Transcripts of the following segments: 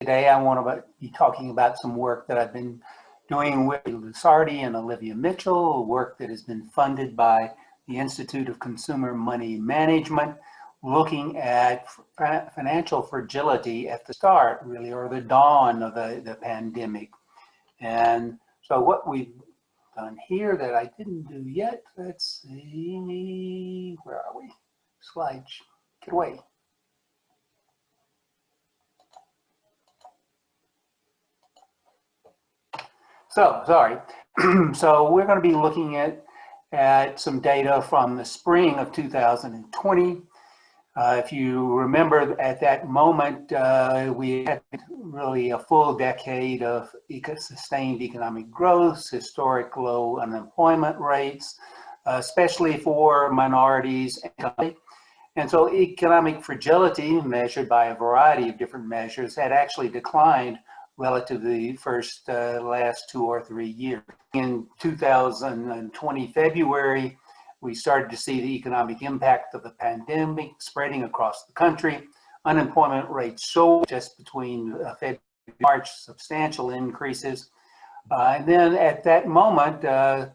Today I want to be talking about some work that I've been doing with Lusardi and Olivia Mitchell, work that has been funded by the Institute of Consumer Money Management, looking at financial fragility at the start, really, or the dawn of the pandemic. And so what we've done here that I didn't do yet, let's see, where are we? Slides, get away. So, sorry. So we're going to be looking at some data from the spring of 2020. If you remember, at that moment, we had really a full decade of sustained economic growth, historic low unemployment rates, especially for minorities. And so economic fragility, measured by a variety of different measures, had actually declined relative to the last 2 or 3 years. In 2020 February, we started to see the economic impact of the pandemic spreading across the country. Unemployment rates soared just between February and March, substantial increases. And then at that moment,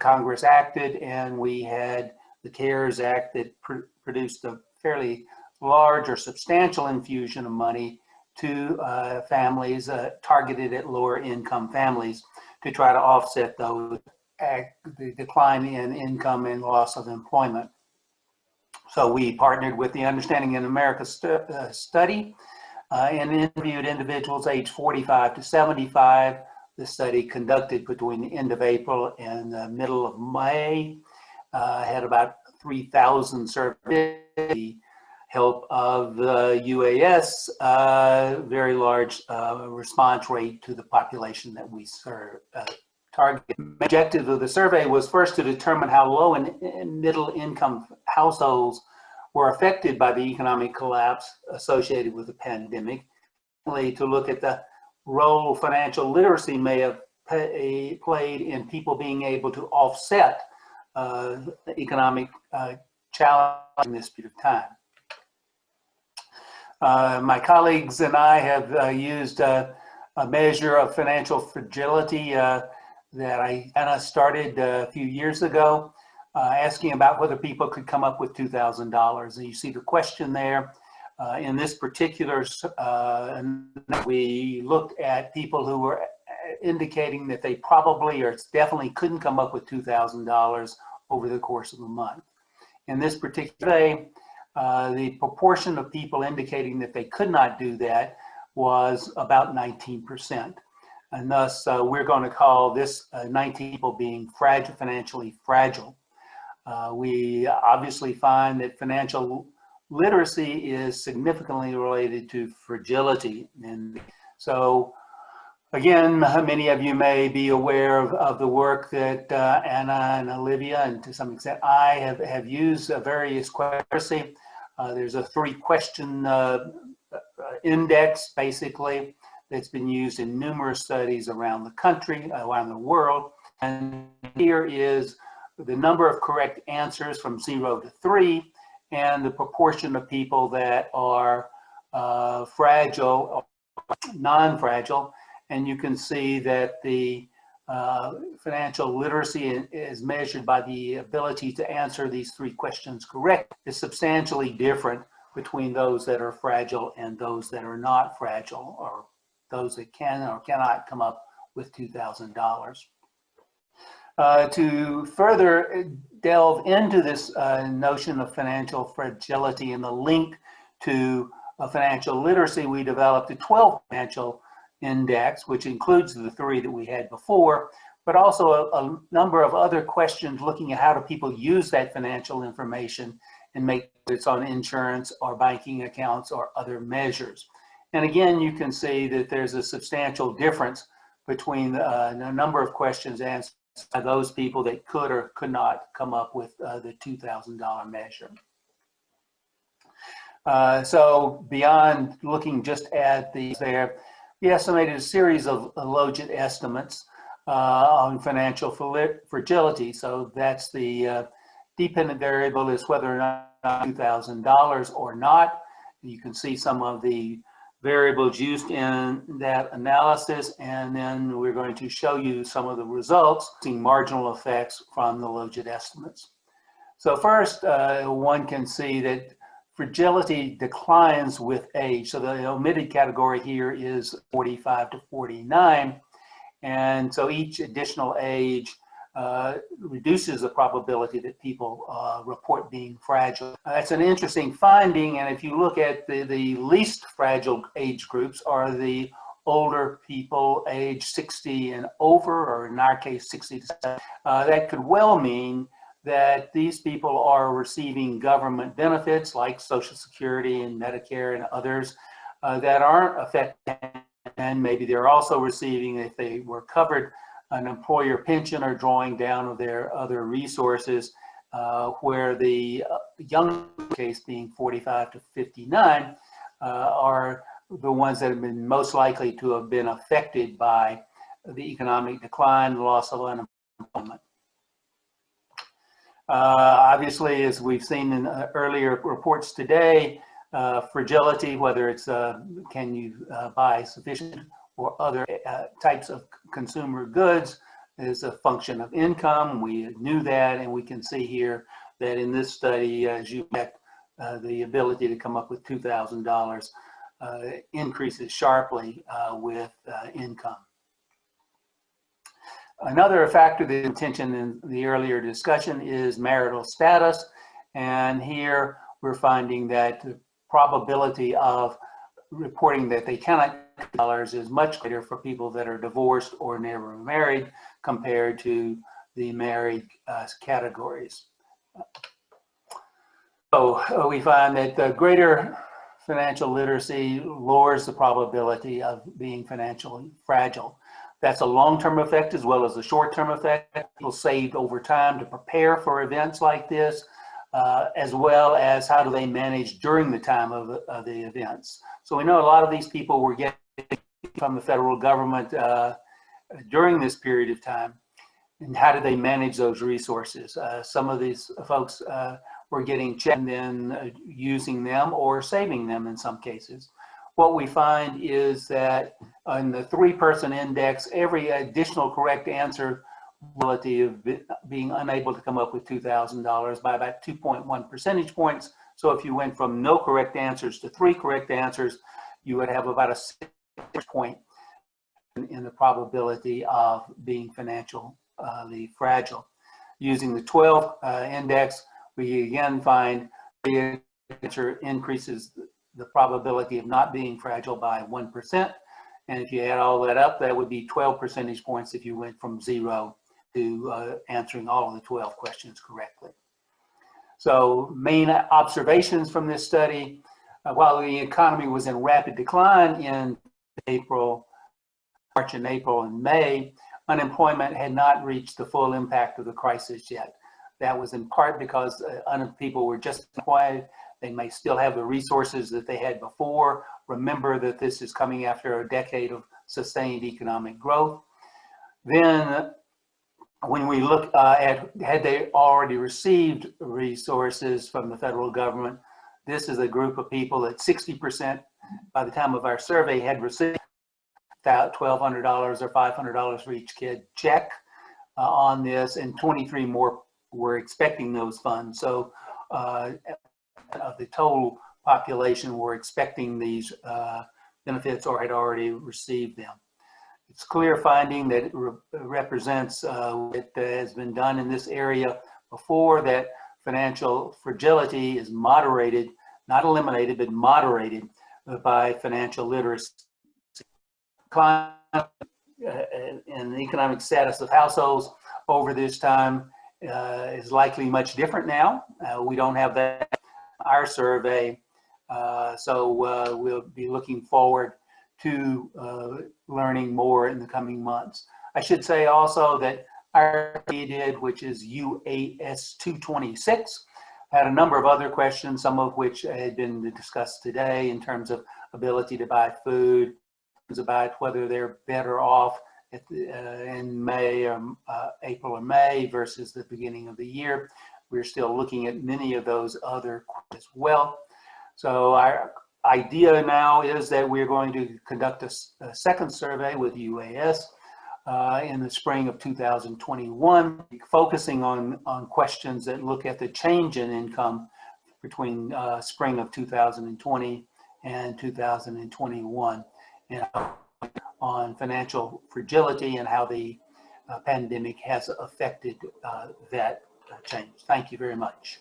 Congress acted, and we had the CARES Act that produced a fairly large or substantial infusion of money to families targeted at lower income families to try to offset the decline in income and loss of employment. So we partnered with the Understanding in America study and interviewed individuals aged 45 to 75. The study, conducted between the end of April and the middle of May, had about 3,000 surveys. Help of the UAS, very large response rate to the population that we target. The objective of the survey was first to determine how low and middle income households were affected by the economic collapse associated with the pandemic. To look at the role financial literacy may have played in people being able to offset economic challenge in this period of time. My colleagues and I have used a measure of financial fragility that I kind of started a few years ago, asking about whether people could come up with $2,000. And you see the question there. In this particular, we looked at people who were indicating that they probably or definitely couldn't come up with $2,000 over the course of a month. In this particular day, the proportion of people indicating that they could not do that was about 19%. And thus, we're going to call this 19 people being financially fragile. We obviously find that financial literacy is significantly related to fragility. And so, again, many of you may be aware of the work that Anna and Olivia, and to some extent I, have used various questions. There's a 3-question index, basically, that's been used in numerous studies around the country, around the world. And here is the number of correct answers from 0 to 3, and the proportion of people that are fragile or non-fragile. And you can see that the financial literacy is measured by the ability to answer these 3 questions correct, is substantially different between those that are fragile and those that are not fragile, or those that can or cannot come up with $2,000. To further delve into this notion of financial fragility and the link to financial literacy, we developed a 12 financial index, which includes the 3 that we had before, but also a number of other questions looking at how do people use that financial information and make it's on insurance or banking accounts or other measures. And again, you can see that there's a substantial difference between the number of questions answered by those people that could or could not come up with the $2,000 measure. So beyond looking just at these there, we estimated a series of logit estimates on financial fragility. So that's the dependent variable is whether or not $2,000 or not. You can see some of the variables used in that analysis, and then we're going to show you some of the results, seeing marginal effects from the logit estimates. So first, one can see that fragility declines with age. So the omitted category here is 45 to 49. And so each additional age reduces the probability that people report being fragile. That's an interesting finding. And if you look at the least fragile age groups are the older people age 60 and over, or in our case, 60 to 70. That could well mean that these people are receiving government benefits like Social Security and Medicare and others that aren't affected, and maybe they're also receiving, if they were covered, an employer pension or drawing down of their other resources, where the young case being 45 to 59 are the ones that have been most likely to have been affected by the economic decline, loss of unemployment. Obviously, as we've seen in earlier reports today, fragility, whether it's can you buy sufficient or other types of consumer goods, is a function of income. We knew that, and we can see here that in this study, as you get the ability to come up with $2,000 increases sharply with income. Another factor that's mentioned in the earlier discussion is marital status, and here we're finding that the probability of reporting that they cannot dollars is much greater for people that are divorced or never married compared to the married categories. So we find that the greater financial literacy lowers the probability of being financially fragile. That's a long-term effect as well as a short-term effect. People saved over time to prepare for events like this, as well as how do they manage during the time of the events. So we know a lot of these people were getting from the federal government during this period of time, and how do they manage those resources? Some of these folks were getting checked and then using them or saving them in some cases. What we find is that in the three-person index, every additional correct answer probability of being unable to come up with $2,000 by about 2.1 percentage points. So if you went from no correct answers to 3 correct answers, you would have about a 6 point in the probability of being financially fragile. Using the 12 index, we again find the answer increases the probability of not being fragile by 1%. And if you add all that up, that would be 12 percentage points if you went from 0 to answering all of the 12 questions correctly. So main observations from this study, while the economy was in rapid decline in March and April and May, unemployment had not reached the full impact of the crisis yet. That was in part because people were just employed. They may still have the resources that they had before. Remember that this is coming after a decade of sustained economic growth. Then when we look at had they already received resources from the federal government, this is a group of people that 60% by the time of our survey had received $1,200 or $500 for each kid check on this, and 23 more were expecting those funds. So of the total population were expecting these benefits or had already received them. It's clear finding that it represents what has been done in this area before, that financial fragility is moderated, not eliminated, but moderated by financial literacy. Decline in the economic status of households over this time is likely much different now. We don't have that in our survey, so we'll be looking forward to learning more in the coming months. I should say also that our did, which is UAS 226, had a number of other questions, some of which had been discussed today in terms of ability to buy food, about whether they're better off in May or April or May versus the beginning of the year. We're still looking at many of those other questions as well. So idea now is that we're going to conduct a second survey with UAS in the spring of 2021, focusing on questions that look at the change in income between spring of 2020 and 2021, and on financial fragility and how the pandemic has affected that change. Thank you very much.